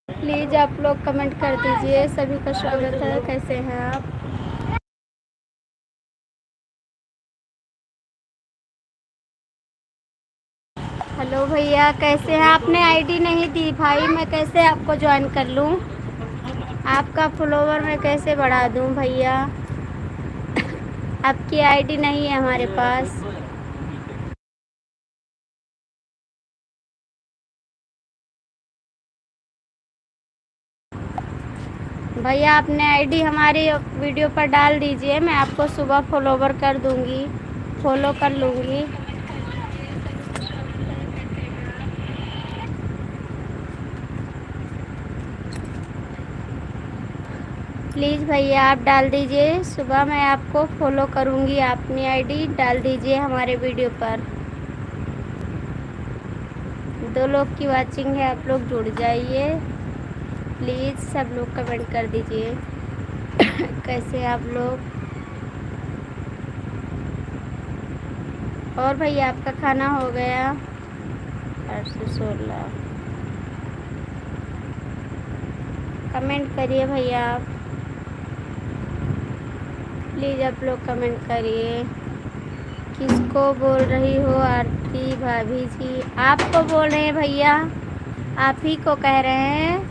Please आप लोग comment कर दीजिए। सभी का स्वागत है। कैसे हैं आप? हेलो भैया, कैसे हैं? आपने आईडी नहीं दी भाई, मैं कैसे आपको ज्वाइन कर लूं? आपका फॉलोवर मैं कैसे बढ़ा दूं भैया? आपकी आईडी नहीं है हमारे पास। भैया आपने आईडी हमारी वीडियो पर डाल दीजिए, मैं आपको सुबह फॉलोवर कर दूंगी, फॉलो कर लूँगी। प्लीज़ भैया आप डाल दीजिए, सुबह मैं आपको फॉलो करूँगी। अपनी आईडी डाल दीजिए हमारे वीडियो पर। 2 लोग की वाचिंग है, आप लोग जुड़ जाइए प्लीज़। सब लोग कमेंट कर दीजिए। कैसे हैं आप लोग? और भैया आपका खाना हो गया? 816 कमेंट करिए भैया आप, प्लीज़ आप लोग कमेंट करिए। किसको बोल रही हो आरती भाभी जी? आपको बोल रहे हैं भैया, आप ही को कह रहे हैं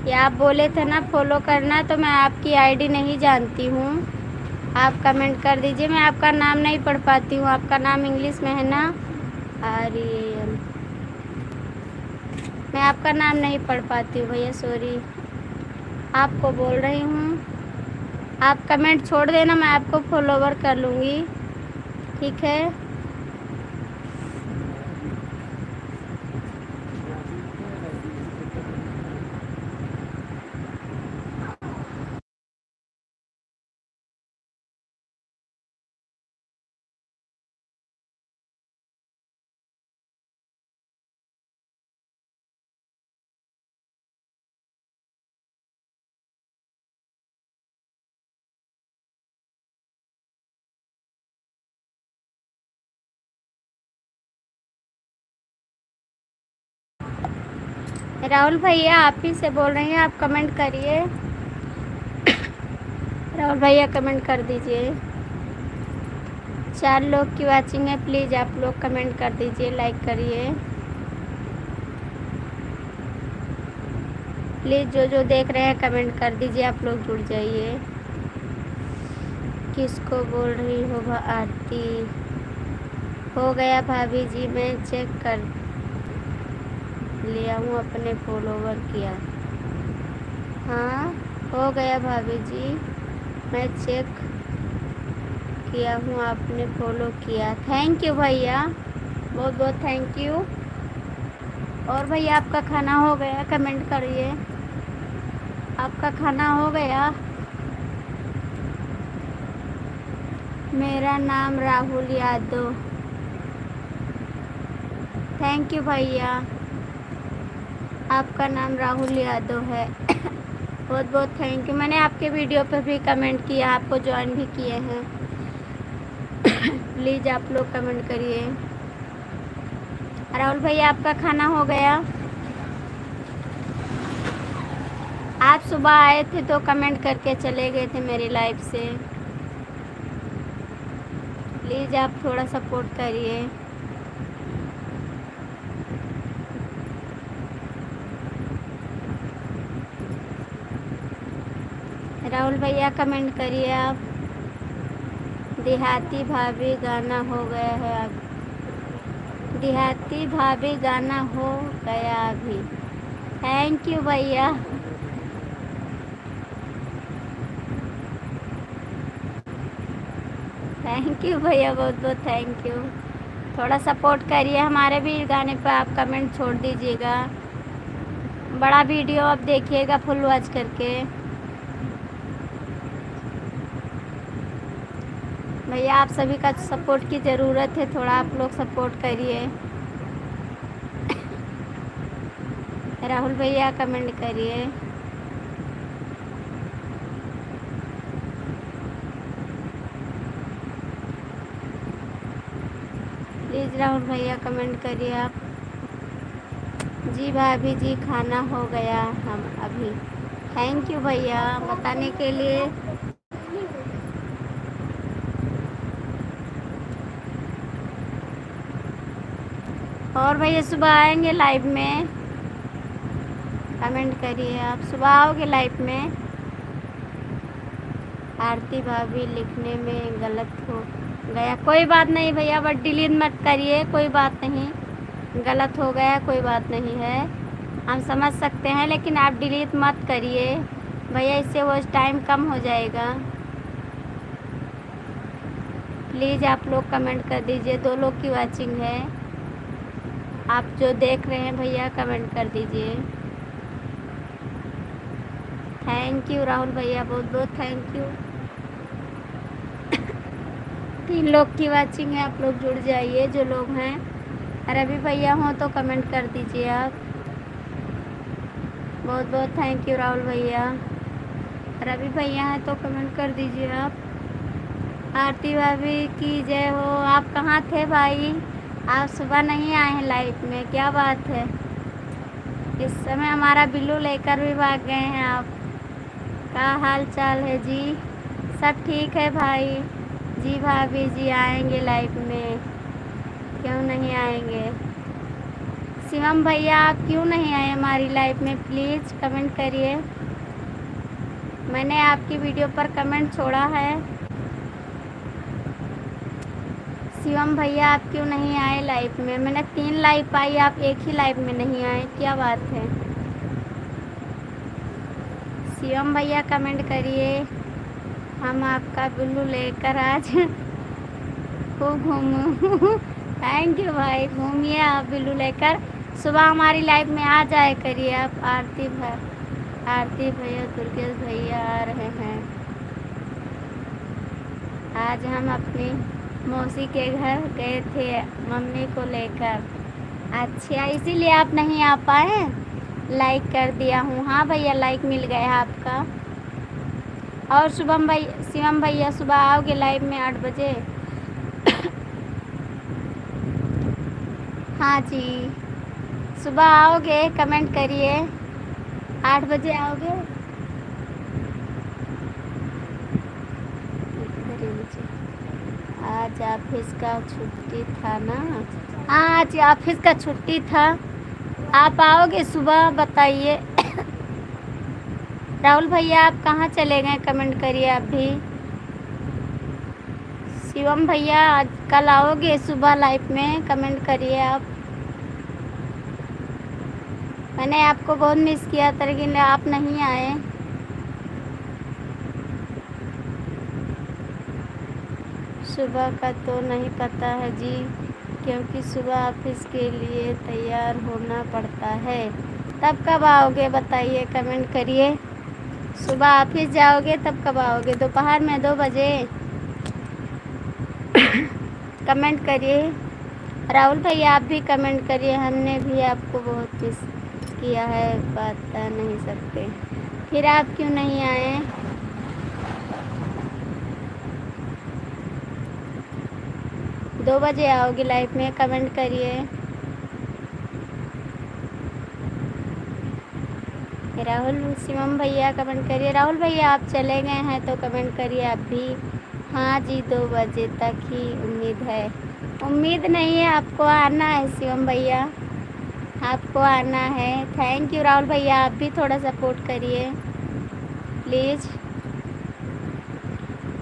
कि आप बोले थे ना फॉलो करना, तो मैं आपकी आईडी नहीं जानती हूँ। आप कमेंट कर दीजिए। मैं आपका नाम नहीं पढ़ पाती हूँ, आपका नाम इंग्लिश में है ना? आर्यन। मैं आपका नाम नहीं पढ़ पाती हूँ भैया, सॉरी। आपको बोल रही हूँ, आप कमेंट छोड़ देना, मैं आपको फॉलोवर कर लूँगी, ठीक है? राहुल भैया आप ही से बोल रहे हैं, आप कमेंट करिए। राहुल भैया कमेंट कर दीजिए। 4 लोग की वाचिंग है, प्लीज़ आप लोग कमेंट कर दीजिए, लाइक करिए प्लीज़। जो देख रहे हैं कमेंट कर दीजिए, आप लोग जुड़ जाइए। किसको बोल रही हो आरती? हो गया भाभी जी, मैं चेक कर लिया हूँ, अपने फॉलोवर किया। हाँ हो गया भाभी जी, मैं चेक किया हूँ, आपने फॉलो किया। थैंक यू भैया, बहुत बहुत थैंक यू। और भैया आपका खाना हो गया? कमेंट करिए, आपका खाना हो गया? मेरा नाम राहुल यादव। थैंक यू भैया, आपका नाम राहुल यादव है। बहुत बहुत थैंक यू। मैंने आपके वीडियो पर भी कमेंट किया, आपको ज्वाइन भी किए हैं। प्लीज़ आप लोग कमेंट करिए। राहुल भैया आपका खाना हो गया? आप सुबह आए थे तो कमेंट करके चले गए थे मेरी लाइव से। प्लीज़ आप थोड़ा सपोर्ट करिए। राहुल भैया कमेंट करिए आप। देहाती भाभी गाना हो गया है अब। देहाती भाभी गाना हो गया अभी। थैंक यू भैया। थैंक यू भैया, बहुत बहुत थैंक यू। थोड़ा सपोर्ट करिए हमारे भी गाने पर, आप कमेंट छोड़ दीजिएगा। बड़ा वीडियो आप देखिएगा फुल वॉच करके। भैया आप सभी का सपोर्ट की ज़रूरत है, थोड़ा आप लोग सपोर्ट करिए। राहुल भैया कमेंट करिए। प्लीज़ राहुल भैया कमेंट करिए आप। जी भाभी जी खाना हो गया हम अभी। थैंक यू भैया बताने के लिए। और भैया सुबह आएंगे लाइव में? कमेंट करिए आप, सुबह आओगे लाइव में? आरती भाभी लिखने में गलत हो गया, कोई बात नहीं भैया, बट डिलीट मत करिए, कोई बात नहीं। गलत हो गया कोई बात नहीं है, हम समझ सकते हैं, लेकिन आप डिलीट मत करिए भैया, इससे वो टाइम कम हो जाएगा। प्लीज़ आप लोग कमेंट कर दीजिए। 2 लोग की वाचिंग है, आप जो देख रहे हैं भैया कमेंट कर दीजिए। थैंक यू राहुल भैया, बहुत बहुत थैंक यू। 3 लोग की वाचिंग है, आप लोग जुड़ जाइए जो लोग हैं। रवि भैया हो तो कमेंट कर दीजिए आप। बहुत बहुत थैंक यू राहुल भैया। रवि भैया हैं तो कमेंट कर दीजिए आप। आरती भाभी की जय हो। आप कहाँ थे भाई? आप सुबह नहीं आए हैं लाइव में, क्या बात है? इस समय हमारा बिल्लू लेकर भी भाग गए हैं आप। क्या हाल चाल है जी? सब ठीक है भाई जी। भाभी जी आएंगे लाइव में, क्यों नहीं आएंगे? शिवम भैया आप क्यों नहीं आए हमारी लाइव में? प्लीज़ कमेंट करिए, मैंने आपकी वीडियो पर कमेंट छोड़ा है। शिवम भैया आप क्यों नहीं आए लाइव में? मैंने 3 लाइव पाई, आप एक ही लाइव में नहीं आए, क्या बात है? शिवम भैया कमेंट करिए, हम आपका बिल्लू लेकर आज खूब घूमूं। थैंक यू भाई, घूमिए आप बिल्लू लेकर। सुबह हमारी लाइव में आ जाए करिए आप। आरती भैया दुर्गेश भैया आ रहे हैं। आज हम अपनी मौसी के घर गए थे मम्मी को लेकर। अच्छा इसीलिए आप नहीं आ पाए? लाइक कर दिया हूँ। हाँ भैया लाइक मिल गया आपका। और शिवम भैया सुबह आओगे लाइव में 8 बजे? हाँ जी सुबह आओगे कमेंट करिए, 8 बजे आओगे। इधर ही नीचे। आज ऑफिस का छुट्टी था ना? हाँ आज ऑफिस का छुट्टी था। आप आओगे सुबह, बताइए। राहुल भैया आप कहाँ चले गए, कमेंट करिए आप भी। शिवम भैया आज कल आओगे सुबह लाइव में, कमेंट करिए आप। मैंने आपको बहुत मिस किया था लेकिन आप नहीं आए। सुबह का तो नहीं पता है जी, क्योंकि सुबह ऑफिस के लिए तैयार होना पड़ता है। तब कब आओगे बताइए, कमेंट करिए। सुबह ऑफिस जाओगे तब कब आओगे? दोपहर में 2 बजे। कमेंट करिए। राहुल भैया आप भी कमेंट करिए, हमने भी आपको बहुत मिस किया है, बता नहीं सकते। फिर आप क्यों नहीं आए? दो बजे आओगे लाइव में, कमेंट करिए। राहुल शिवम भैया कमेंट करिए। राहुल भैया आप चले गए हैं तो कमेंट करिए आप भी। हाँ जी 2 बजे तक ही उम्मीद है। उम्मीद नहीं है, आपको आना है शिवम भैया, आपको आना है। थैंक यू राहुल भैया, आप भी थोड़ा सपोर्ट करिए प्लीज़।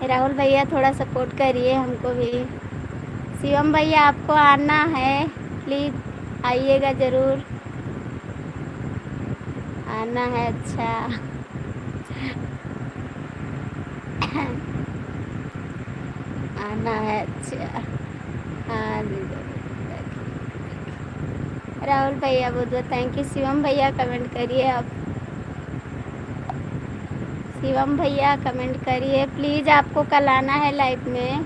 राहुल भैया थोड़ा सपोर्ट करिए हमको भी। शिवम भैया आपको आना है, प्लीज़ आइएगा ज़रूर, आना है। अच्छा आना है, अच्छा। हाँ जी राहुल भैया बहुत बहुत थैंक यू। शिवम भैया कमेंट करिए आप, शिवम भैया कमेंट करिए प्लीज़, आपको कल आना है लाइव में।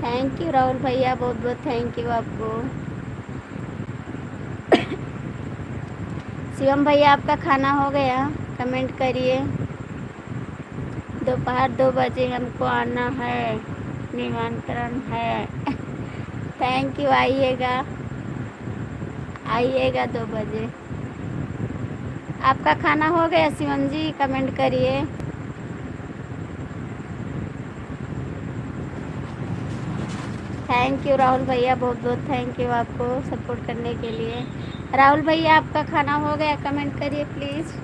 थैंक यू राहुल भैया, बहुत बहुत थैंक यू आपको। शिवम भैया आपका खाना हो गया, कमेंट करिए। दोपहर 2 बजे हमको आना है, निमंत्रण है। थैंक यू, आइएगा आइएगा 2 बजे। आपका खाना हो गया शिवम जी, कमेंट करिए। थैंक यू राहुल भैया, बहुत बहुत थैंक यू आपको सपोर्ट करने के लिए। राहुल भैया आपका खाना हो गया, कमेंट करिए प्लीज़।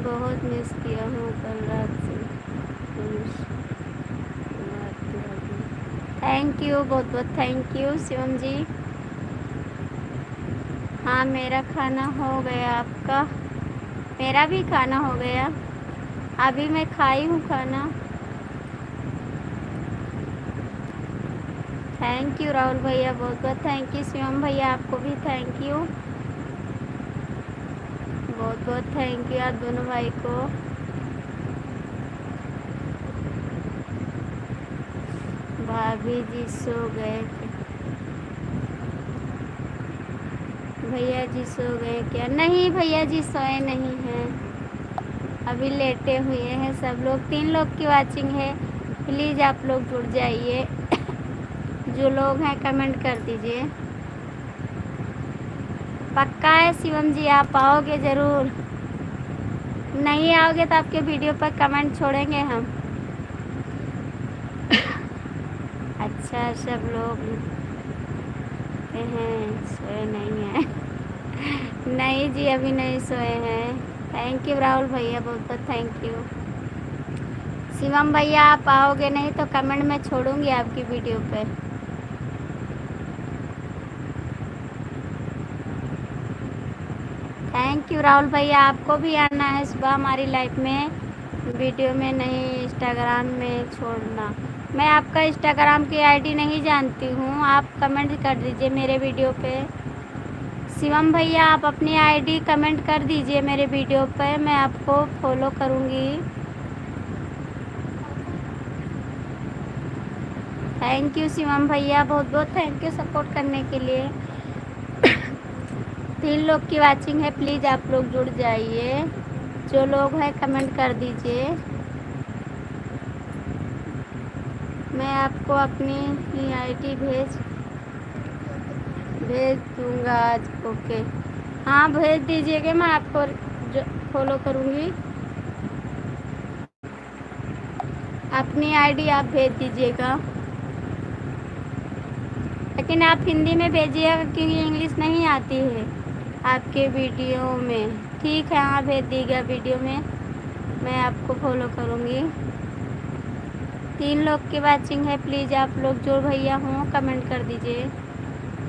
बहुत मिस किया हूँ कल रात से। थैंक यू, बहुत बहुत थैंक यू शिवम जी। हाँ मेरा खाना हो गया, आपका? मेरा भी खाना हो गया, अभी मैं खाई हूँ खाना। थैंक यू राहुल भैया, बहुत बहुत थैंक यू। शिवम भैया आपको भी थैंक यू, बहुत बहुत थैंक यू आप दोनों भाई को। भाभी जी सो गए थे? भैया जी सो गए क्या? नहीं भैया जी सोए नहीं हैं, अभी लेटे हुए हैं सब लोग। 3 लोग की वाचिंग है, प्लीज़ आप लोग जुड़ जाइए। जो लोग हैं कमेंट कर दीजिए। पक्का है शिवम जी आप आओगे ज़रूर? नहीं आओगे तो आपके वीडियो पर कमेंट छोड़ेंगे हम। अच्छा सब लोग हैं, सोए नहीं हैं। नहीं जी अभी नहीं सोए हैं। थैंक यू राहुल भैया, बहुत बहुत थैंक यू। शिवम भैया आप आओगे नहीं तो कमेंट में छोड़ूंगी आपकी वीडियो पे। थैंक यू राहुल भैया, आपको भी आना है सुबह हमारी लाइफ में, वीडियो में नहीं इंस्टाग्राम में छोड़ना। मैं आपका इंस्टाग्राम की आईडी नहीं जानती हूँ, आप कमेंट कर दीजिए मेरे वीडियो पे। शिवम भैया आप अपनी आईडी कमेंट कर दीजिए मेरे वीडियो पे, मैं आपको फॉलो करूँगी। थैंक यू शिवम भैया, बहुत बहुत थैंक यू सपोर्ट करने के लिए। 3 लोग की वाचिंग है, प्लीज़ आप लोग जुड़ जाइए। जो लोग हैं कमेंट कर दीजिए। मैं आपको अपनी ही आईडी भेज दूंगा आज। ओके, हाँ भेज दीजिएगा, मैं आपको फॉलो करूँगी। अपनी आईडी आप भेज दीजिएगा, लेकिन आप हिंदी में भेजिएगा क्योंकि इंग्लिश नहीं आती है आपके वीडियो में। ठीक है, हाँ भेज दीजिएगा वीडियो में, मैं आपको फॉलो करूँगी। 3 लोग की वाचिंग है, प्लीज़ आप लोग जो भैया हों कमेंट कर दीजिए।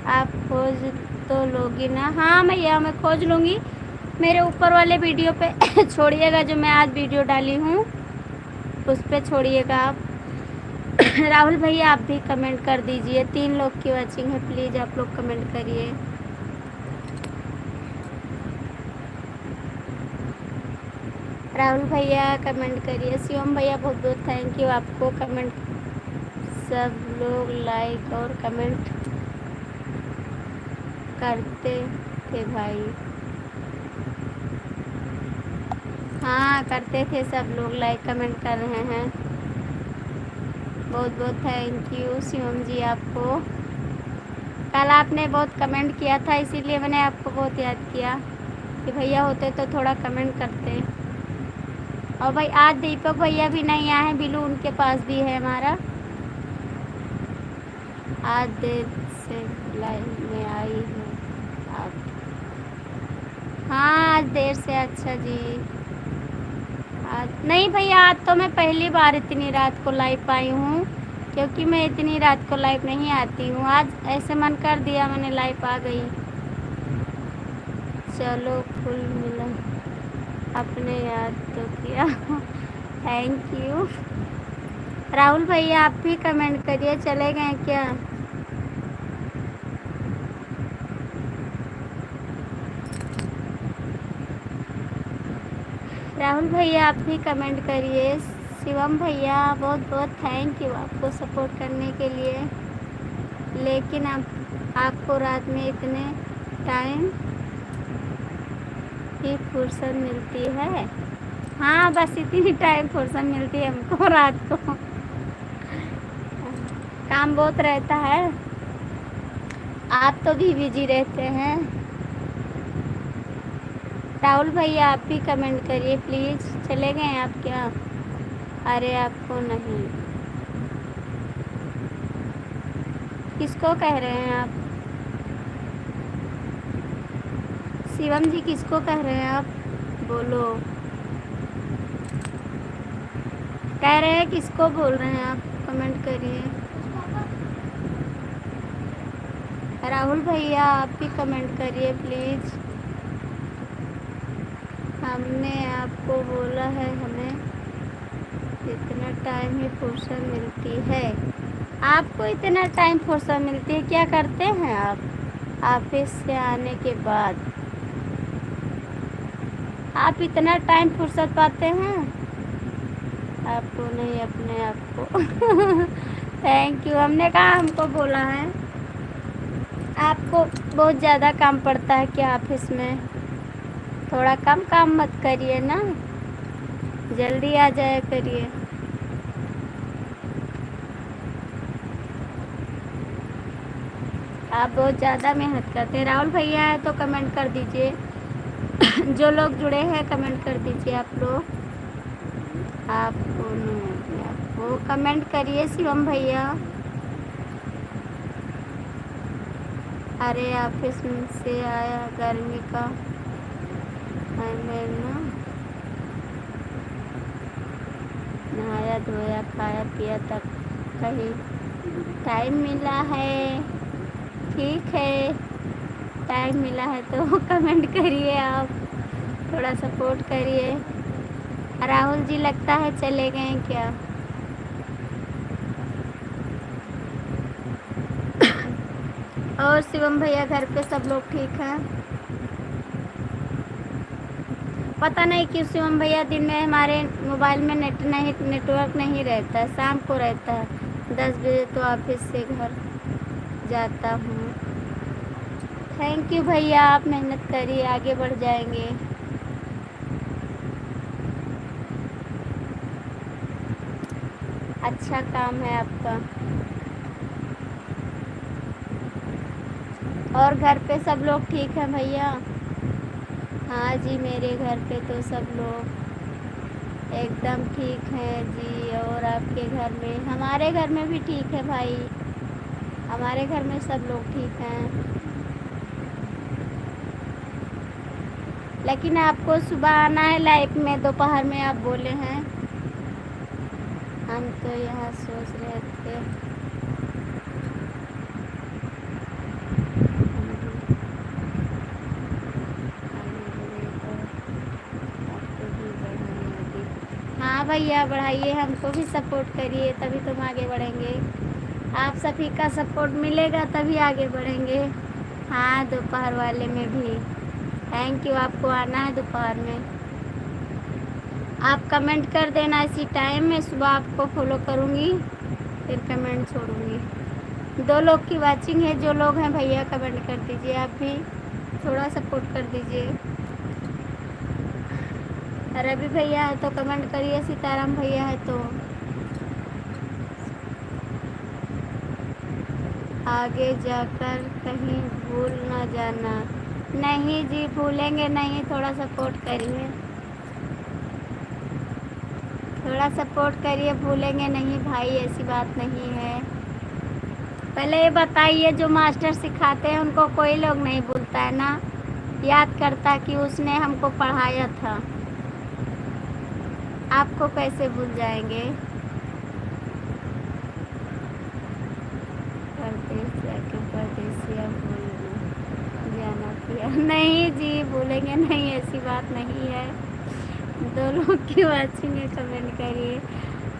आप खोज तो लोगी ना? हाँ भैया मैं खोज लूँगी। मेरे ऊपर वाले वीडियो पे छोड़िएगा, जो मैं आज वीडियो डाली हूँ उस पे छोड़िएगा आप। राहुल भैया आप भी कमेंट कर दीजिए। 3 लोग की वाचिंग है, प्लीज़ आप लोग कमेंट करिए। राहुल भैया कमेंट करिए। शिवम भैया बहुत बहुत थैंक यू आपको। कमेंट सब लोग लाइक और कमेंट करते थे भाई। हाँ करते थे, सब लोग लाइक कमेंट कर रहे हैं। बहुत बहुत थैंक यू शिवम जी आपको। कल आपने बहुत कमेंट किया था, इसीलिए मैंने आपको बहुत याद किया कि भैया होते तो थोड़ा कमेंट करते। और भाई आज दीपक भैया भी नहीं आए हैं, बिल्लू उनके पास भी है हमारा। आज देर से लाइव में आई हूँ आप। हाँ आज देर से, अच्छा जी। आज नहीं भैया, आज तो मैं पहली बार इतनी रात को लाइव आई हूँ, क्योंकि मैं इतनी रात को लाइव नहीं आती हूँ। आज ऐसे मन कर दिया, मैंने लाइव आ गई। चलो फुल मिला, आपने याद तो किया। Thank you. राहुल भैया आप भी कमेंट करिए। चले गए क्या? राहुल भैया आप भी कमेंट करिए। शिवम भैया बहुत बहुत थैंक यू आपको सपोर्ट करने के लिए। लेकिन आपको रात में इतने टाइम ही फुर्सत मिलती है? हाँ बस इतनी टाइम फुर्सत मिलती है हमको रात को, काम बहुत रहता है। आप तो भी बिजी रहते हैं। राहुल भैया आप भी कमेंट करिए प्लीज़। चले गए आप क्या? अरे आपको नहीं, किसको कह रहे हैं आप? शिवम जी किसको कह रहे हैं आप? बोलो, कह रहे हैं किसको बोल रहे हैं आप? कमेंट करिए। राहुल भैया आप भी कमेंट करिए प्लीज़। हमने आपको बोला है हमें इतना टाइम ही फुर्सत मिलती है। आपको इतना टाइम फुर्सत मिलती है? क्या करते हैं आप ऑफिस से आने के बाद? आप इतना टाइम फुर्सत पाते हैं? आपको नहीं, अपने आप को। Thank you. हमने कहा हमको बोला है। आपको बहुत ज़्यादा काम पड़ता है क्या ऑफिस में? थोड़ा कम काम मत करिए ना, जल्दी आ जाया करिए। आप बहुत ज़्यादा मेहनत करते हैं। राहुल भैया है तो कमेंट कर दीजिए। जो लोग जुड़े हैं कमेंट कर दीजिए आप लोग। आपको नहीं, आपको कमेंट करिए शिवम भैया। अरे ऑफिस से आया, गर्मी का मैं ना नहाया धोया खाया पिया तक कहीं टाइम मिला है। ठीक है, टाइम मिला है तो कमेंट करिए आप, थोड़ा सपोर्ट करिए। राहुल जी लगता है चले गए क्या? और शिवम भैया घर पे सब लोग ठीक हैं? पता नहीं क्यों शिवम भैया दिन में हमारे मोबाइल में नेटवर्क नहीं रहता है, शाम को रहता है। 10 बजे तो ऑफिस से घर जाता हूँ। थैंक यू भैया, आप मेहनत करिए, आगे बढ़ जाएंगे। अच्छा काम है आपका। और घर पे सब लोग ठीक हैं भैया? हाँ जी, मेरे घर पे तो सब लोग एकदम ठीक हैं जी। और आपके घर में? हमारे घर में भी ठीक है भाई, हमारे घर में सब लोग ठीक हैं। लेकिन आपको सुबह आना है लाइव में, दोपहर में आप बोले हैं। हम तो यहाँ सोच रहे थे हाँ भैया, बढ़ाइए, हमको भी सपोर्ट करिए, तभी तुम आगे बढ़ेंगे। आप सभी का सपोर्ट मिलेगा तभी आगे बढ़ेंगे। हाँ, दोपहर वाले में भी थैंक यू। आपको आना है दोपहर में, आप कमेंट कर देना इसी टाइम में। सुबह आपको फॉलो करूँगी, फिर कमेंट छोड़ूँगी। 2 लोग की वाचिंग है, जो लोग हैं भैया कमेंट कर दीजिए। आप भी थोड़ा सपोर्ट कर दीजिए। रवि भैया है तो कमेंट करिए, सीताराम भैया है तो। आगे जाकर कहीं भूल ना जाना। नहीं जी, भूलेंगे नहीं, थोड़ा सपोर्ट करिए, थोड़ा सपोर्ट करिए। भूलेंगे नहीं भाई, ऐसी बात नहीं है। पहले ये बताइए, जो मास्टर सिखाते हैं उनको कोई लोग नहीं भूलता है ना, याद करता कि उसने हमको पढ़ाया था। आपको कैसे भूल जाएंगे? परदेश जाके परदेसिया भूल जाना पिया। नहीं जी, भूलेंगे नहीं, ऐसी बात नहीं है। 2 लोग की वाचिंग है, कमेंट करिए।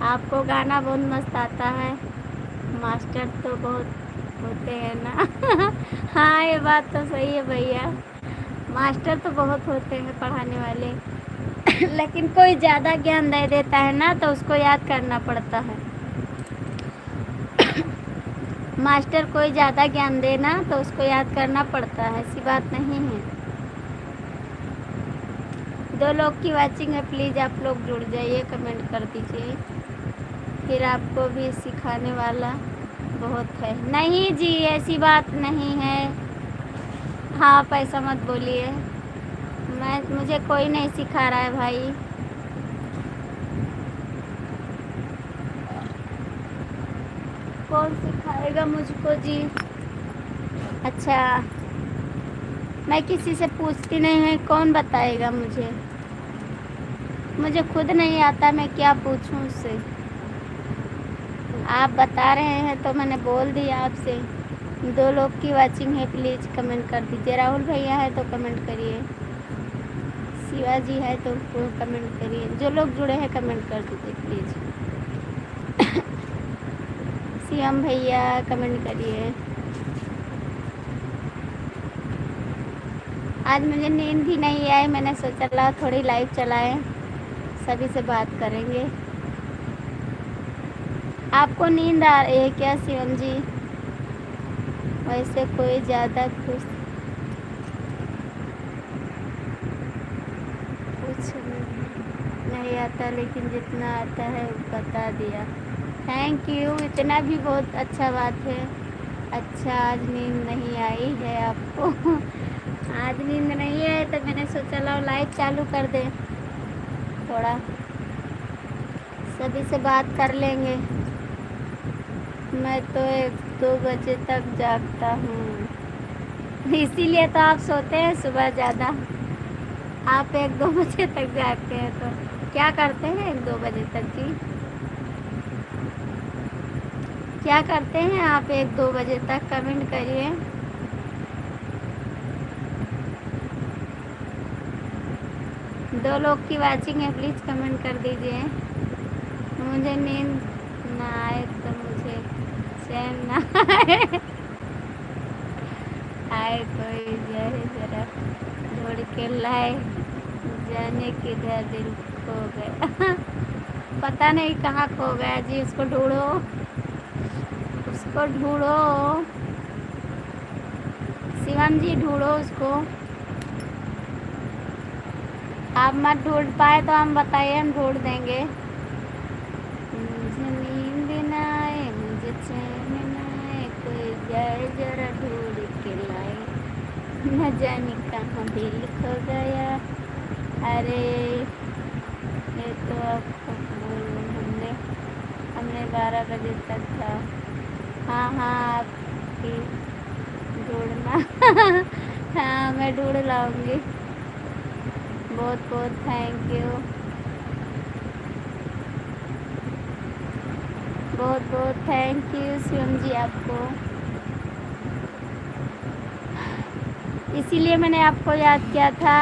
आपको गाना बहुत मस्त आता है, मास्टर तो बहुत होते हैं ना। हाँ, ये बात तो सही है भैया, मास्टर तो बहुत होते हैं पढ़ाने वाले। लेकिन कोई ज़्यादा ज्ञान दे देता है ना, तो उसको याद करना पड़ता है। मास्टर कोई ज़्यादा ज्ञान देना तो उसको याद करना पड़ता है, ऐसी बात नहीं है। 2 लोग की वाचिंग है, प्लीज़ आप लोग जुड़ जाइए, कमेंट कर दीजिए, फिर आपको भी सिखाने वाला बहुत है। नहीं जी, ऐसी बात नहीं है। हाँ, पैसा मत बोलिए, मुझे कोई नहीं सिखा रहा है भाई। कौन सिखाएगा मुझको जी? अच्छा, मैं किसी से पूछती नहीं है, कौन बताएगा मुझे? मुझे खुद नहीं आता, मैं क्या पूछूं उससे? आप बता रहे हैं तो मैंने बोल दिया आपसे। 2 लोग की वाचिंग है, प्लीज़ कमेंट कर दीजिए। राहुल भैया है तो कमेंट करिए, शिवाजी है तो कमेंट करिए। जो लोग जुड़े हैं कमेंट कर दीजिए प्लीज़। शिवम भैया कमेंट करिए। आज मुझे नींद भी नहीं आई, मैंने सोचा ला थोड़ी लाइव चलाएं, सभी से बात करेंगे। आपको नींद आ रही है क्या शिवम जी? वैसे कोई ज़्यादा कुछ नहीं आता, लेकिन जितना आता है बता दिया। थैंक यू, इतना भी बहुत अच्छा बात है। अच्छा, आज नींद नहीं आई है आपको? आज नींद नहीं है तो मैंने सोचा लो लाइव चालू कर दें, थोड़ा सभी से बात कर लेंगे। मैं तो 1-2 बजे तक जागता हूँ, इसीलिए तो आप सोते हैं सुबह ज़्यादा। आप 1-2 बजे तक जागते हैं तो क्या करते हैं 1-2 बजे तक जी? क्या करते हैं आप 1-2 बजे तक? कमेंट करिए। दो लोग की वाचिंग है, प्लीज़ कमेंट कर दीजिए। मुझे नींद ना आए तो मुझे चैन ना आए कोई जाए जरा ढूंढ के लाए, जाने किधर दिल खो गया। पता नहीं कहाँ खो गया जी, उसको ढूंढो, उसको ढूंढो। शिवम जी ढूंढो उसको। आप मत ढूंढ पाए तो हम बताइए, हम ढूंढ देंगे। मुझे नींद न जाने कहाँ दिल खो गया। अरे ये तो आपको हमने हमने 12 बजे तक था। हाँ हाँ आपकी ढूंढना हाँ मैं ढूंढ लाऊंगी। बहुत बहुत थैंक यू, बहुत बहुत थैंक यू शिवम जी आपको। इसीलिए मैंने आपको याद किया था,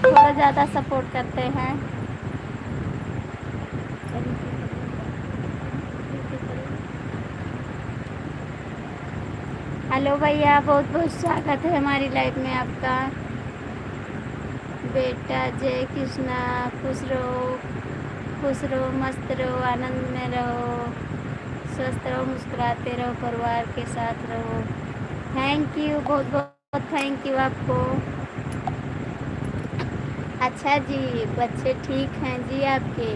थोड़ा ज़्यादा सपोर्ट करते हैं। हेलो भैया, बहुत बहुत स्वागत है हमारी लाइफ में आपका। बेटा जय कृष्णा, खुश रहो, मस्त रहो, आनंद में रहो, स्वस्थ रहो, मुस्कुराते रहो, परिवार के साथ रहो। थैंक यू, बहुत बहुत थैंक यू आपको। अच्छा जी, बच्चे ठीक हैं जी आपके?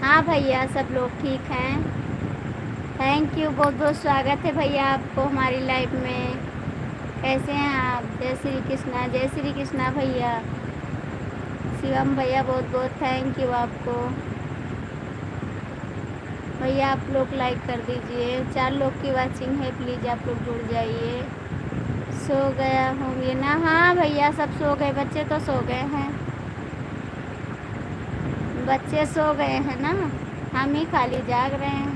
हाँ भैया, सब लोग ठीक हैं। थैंक यू, बहुत बहुत स्वागत है भैया आपको हमारी लाइफ में। कैसे हैं आप? जय श्री कृष्णा, जय श्री कृष्णा भैया। शिवम भैया, बहुत बहुत थैंक यू आपको। भैया आप लोग लाइक कर दीजिए। 4 लोग की वाचिंग है, प्लीज़ आप लोग जुड़ जाइए। सो गया होंगे ना? हाँ भैया, सब सो गए, बच्चे तो सो गए हैं, बच्चे सो गए हैं ना, हम ही खाली जाग रहे हैं।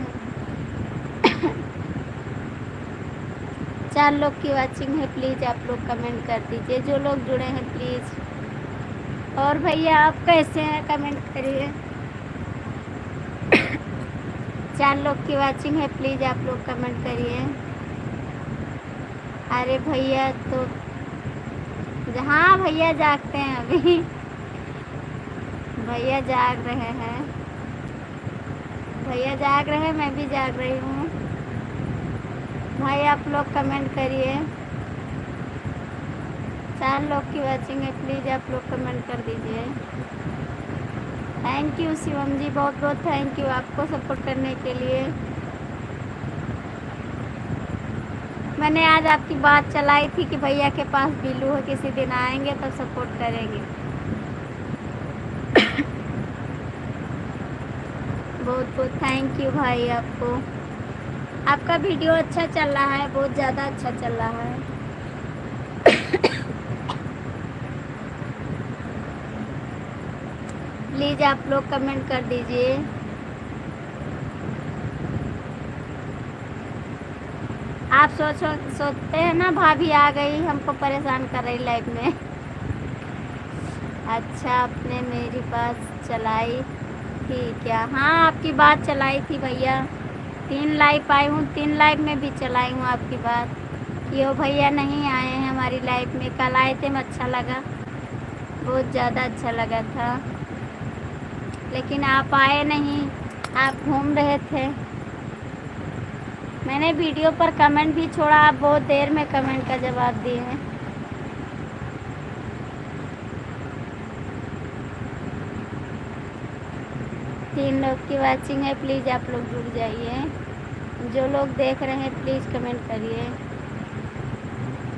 4 लोग की वाचिंग है, प्लीज़ आप लोग कमेंट कर दीजिए, जो लोग जुड़े हैं प्लीज़। और भैया आप कैसे हैं, कमेंट करिए। 4 लोग की वाचिंग है, प्लीज़ आप लोग कमेंट करिए। अरे भैया तो हाँ भैया जागते हैं अभी भैया जाग रहे हैं, भैया जाग रहे हैं, मैं भी जाग रही हूँ। भाई आप लोग कमेंट करिए। 4 लोग की वाचिंग है, प्लीज़ आप लोग कमेंट कर दीजिए। थैंक यू शिवम जी, बहुत बहुत थैंक यू आपको सपोर्ट करने के लिए। मैंने आज आपकी बात चलाई थी कि भैया के पास बिल्लू है, किसी दिन आएंगे तो सपोर्ट करेंगे। बहुत बहुत थैंक यू भाई आपको। आपका वीडियो अच्छा चल रहा है, बहुत ज़्यादा अच्छा चल रहा है। प्लीज़ आप लोग कमेंट कर दीजिए। आप सोचते हैं ना भाभी आ गई हमको परेशान कर रही लाइफ में। अच्छा, आपने मेरी बात चलाई थी क्या? हाँ आपकी बात चलाई थी भैया, 3 लाइव आई हूँ, 3 लाइव में भी चलाई हूँ आपकी बात कि वो भैया नहीं आए हैं हमारी लाइफ में। कल आए थे, मैं अच्छा लगा, बहुत ज़्यादा अच्छा लगा था, लेकिन आप आए नहीं, आप घूम रहे थे। मैंने वीडियो पर कमेंट भी छोड़ा, आप बहुत देर में कमेंट का जवाब दिए हैं। तीन लोग की वाचिंग है, प्लीज़ आप लोग जुड़ जाइए। जो लोग देख रहे हैं प्लीज़ कमेंट करिए।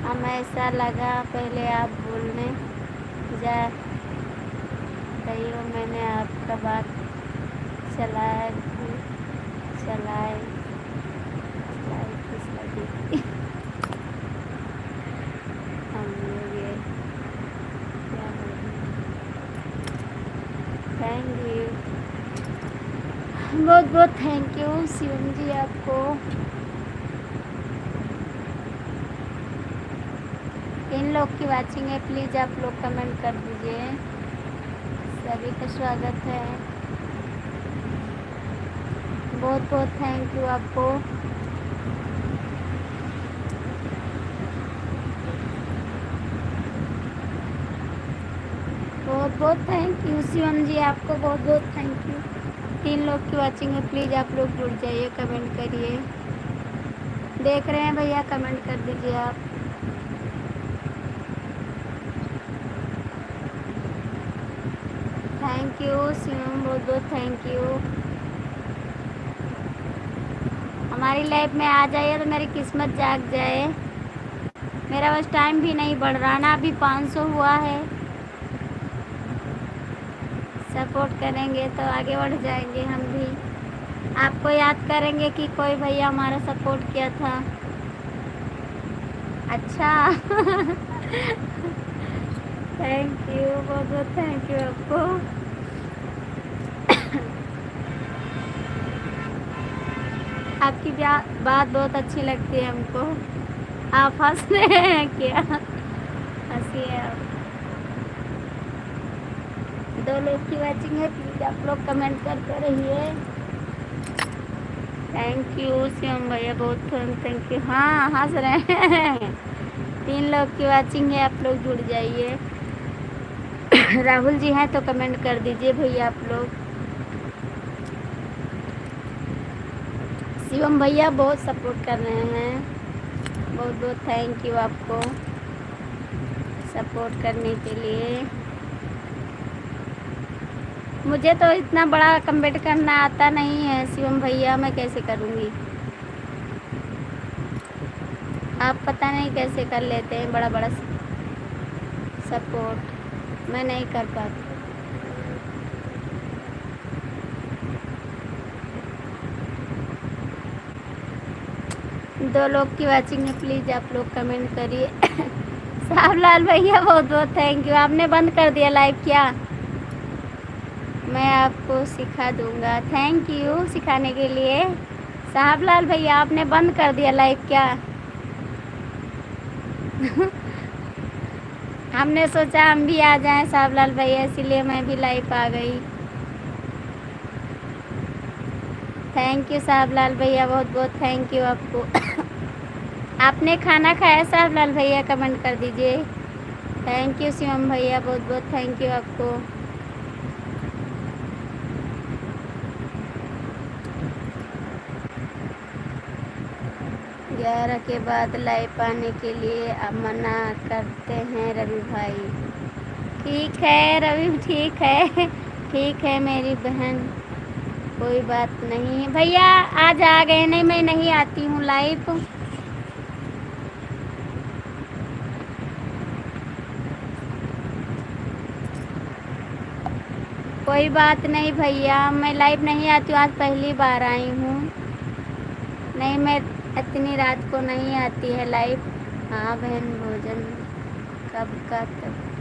हमें ऐसा लगा पहले आप बोलने जा रही हो, मैंने आपका बात चलाए किस लगी हम लोग ये क्या थैंक यू, बहुत बहुत थैंक यू शिवम जी आपको। इन लोग की वाचिंग है, प्लीज़ आप लोग कमेंट कर दीजिए। सभी का स्वागत है, बहुत बहुत थैंक यू आपको। बहुत बहुत थैंक यू शिवम जी आपको, बहुत बहुत थैंक यू। 3 लोग की वाचिंग है, प्लीज़ आप लोग जुड़ जाइए, कमेंट करिए। देख रहे हैं भैया, कमेंट कर दीजिए आप। थैंक यू शिवम, बहुत बहुत थैंक यू। हमारी लाइफ में आ जाइए तो मेरी किस्मत जाग जाए। मेरा बस टाइम भी नहीं बढ़ रहा ना, अभी 500 हुआ है। सपोर्ट करेंगे तो आगे बढ़ जाएंगे हम भी। आपको याद करेंगे कि कोई भैया हमारा सपोर्ट किया था। अच्छा थैंक यू, बहुत बहुत थैंक यू आपको। आपकी बात बहुत अच्छी लगती है हमको। आप हंस रहे हैं क्या? हंसिए आप। 2 लोग की वॉचिंग है, प्लीज आप लोग कमेंट करते रहिए। थैंक यू शिवम भैया, बहुत थैंक यू। हाँ हंस रहे हैं। 3 लोग की वॉचिंग है, आप लोग जुड़ जाइए। राहुल जी हैं तो कमेंट कर दीजिए भैया आप लोग। शिवम भैया बहुत सपोर्ट कर रहे हैं, बहुत बहुत थैंक यू आपको सपोर्ट करने के लिए। मुझे तो इतना बड़ा कमेंट करना आता नहीं है शिवम भैया, मैं कैसे करूँगी? आप पता नहीं कैसे कर लेते हैं बड़ा बड़ा सपोर्ट, मैं नहीं कर पाती। दो लोग की वॉचिंग है, प्लीज़ आप लोग कमेंट करिए। साहबलाल भैया बहुत बहुत थैंक यू। आपने बंद कर दिया लाइव क्या? मैं आपको सिखा दूंगा। थैंक यू सिखाने के लिए। साहबलाल भैया आपने बंद कर दिया लाइव क्या? हमने सोचा हम भी आ जाएं साहबलाल भैया, इसीलिए मैं भी लाइव आ गई। थैंक यू साहबलाल भैया, बहुत बहुत थैंक यू आपको। आपने खाना खाया साहबलाल भैया? कमेंट कर दीजिए। थैंक यू शिवम भैया, बहुत बहुत थैंक यू आपको। ग्यारह के बाद लाइव आने के लिए अब मना करते हैं रवि भाई। ठीक है रवि, ठीक है ठीक है मेरी बहन, कोई बात नहीं भैया। आज आ गए, नहीं मैं नहीं आती हूँ लाइव। कोई बात नहीं भैया, मैं लाइव नहीं आती हूँ, आज पहली बार आई हूँ। नहीं मैं इतनी रात को नहीं आती है लाइव। हाँ बहन, भोजन कब का? तब